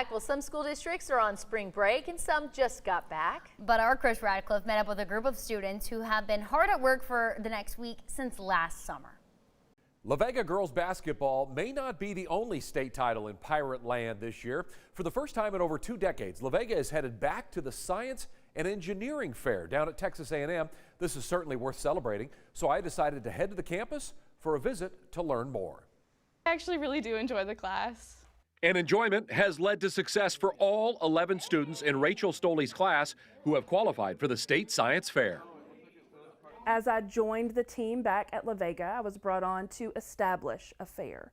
back. Well, some school districts are on spring break and some just got back. But our Chris Radcliffe met up with a group of students who have been hard at work for the next week since last summer. La Vega girls basketball may not be the only state title in Pirate Land this year. For the first time in over 2 decades, La Vega is headed back to the Science and Engineering Fair down at Texas A&M. This is certainly worth celebrating, so I decided to head to the campus for a visit to learn more. I actually really do enjoy the class. And enjoyment has led to success for all 11 students in Rachel Stoley's class who have qualified for the State Science Fair. As I joined the team back at La Vega, I was brought on to establish a fair.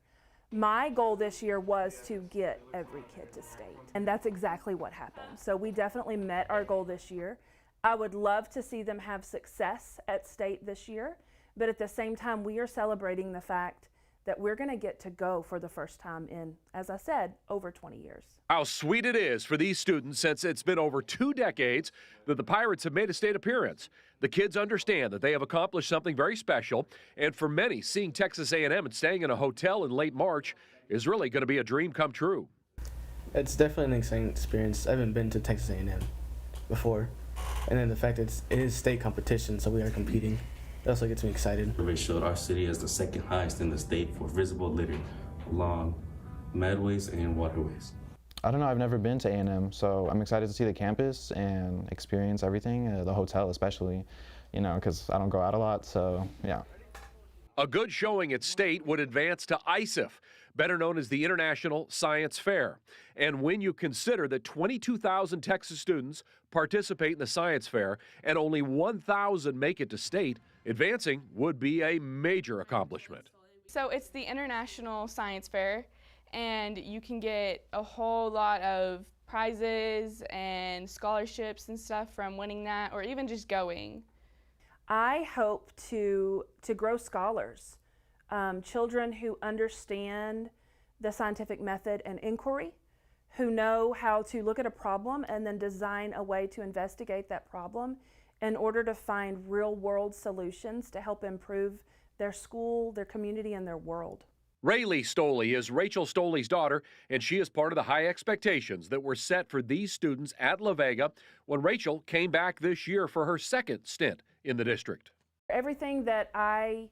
My goal this year was to get every kid to state, and that's exactly what happened. So we definitely met our goal this year. I would love to see them have success at state this year, but at the same time, we are celebrating the fact that we're going to get to go for the first time in, as I said, over 20 years. How sweet it is for these students since it's been over 2 decades that the Pirates have made a state appearance. The kids understand that they have accomplished something very special, and for many, seeing Texas A&M and staying in a hotel in late March is really going to be a dream come true. It's definitely an exciting experience. I haven't been to Texas A&M before, and then the fact that it is state competition, so we are competing. It also gets me excited. Survey showed our city as the second highest in the state for visible littering along madways and waterways. I don't know, I've never been to A&M, so I'm excited to see the campus and experience everything, the hotel especially, you know, because I don't go out a lot, so yeah. A good showing at state would advance to ISIF, better known as the International Science Fair. And when you consider that 22,000 Texas students participate in the science fair and only 1,000 make it to state, advancing would be a major accomplishment. So it's the International Science Fair, and you can get a whole lot of prizes and scholarships and stuff from winning that, or even just going. I hope to grow scholars, children who understand the scientific method and inquiry, who know how to look at a problem and then design a way to investigate that problem in order to find real-world solutions to help improve their school, their community, and their world. Rayleigh Stoley is Rachel Stoley's daughter, and she is part of the high expectations that were set for these students at La Vega when Rachel came back this year for her second stint in the district. Everything that I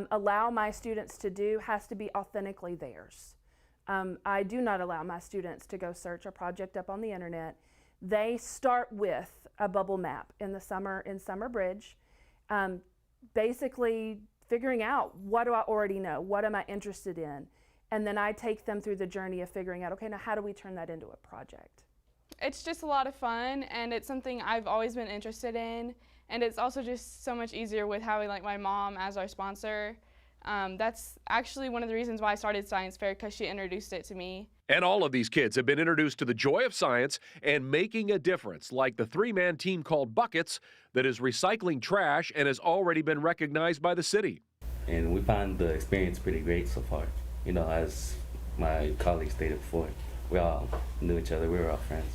allow my students to do has to be authentically theirs. I do not allow my students to go search a project up on the internet. They start with a bubble map in the summer in Summer Bridge, basically figuring out what do I already know, what am I interested in, and then I take them through the journey of figuring out, okay, now how do we turn that into a project? It's just a lot of fun, and it's something I've always been interested in, and it's also just so much easier with having like my mom as our sponsor. That's actually one of the reasons why I started Science Fair, because she introduced it to me. And all of these kids have been introduced to the joy of science and making a difference, like the 3-man team called Buckets that is recycling trash and has already been recognized by the city. And we found the experience pretty great so far. You know, as my colleagues stated before, we all knew each other, we were all friends.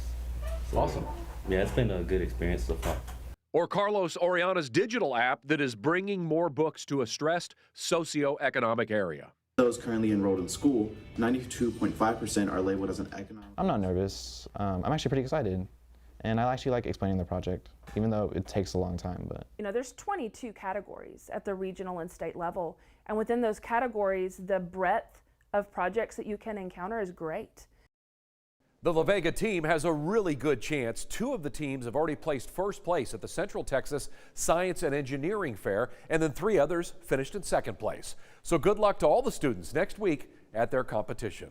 So, awesome. Yeah, it's been a good experience so far. Or Carlos Oriana's digital app that is bringing more books to a stressed socioeconomic area. Those currently enrolled in school, 92.5% are labeled as an economic. I'm not nervous. I'm actually pretty excited. And I actually like explaining the project, even though it takes a long time. But you know, there's 22 categories at the regional and state level. And within those categories, the breadth of projects that you can encounter is great. The La Vega team has a really good chance. 2 of the teams have already placed first place at the Central Texas Science and Engineering Fair, and then 3 others finished in second place. So good luck to all the students next week at their competition.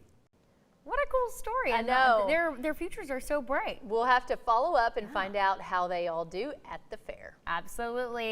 What a cool story. I know. Their futures are so bright. We'll have to follow up and find out how they all do at the fair. Absolutely.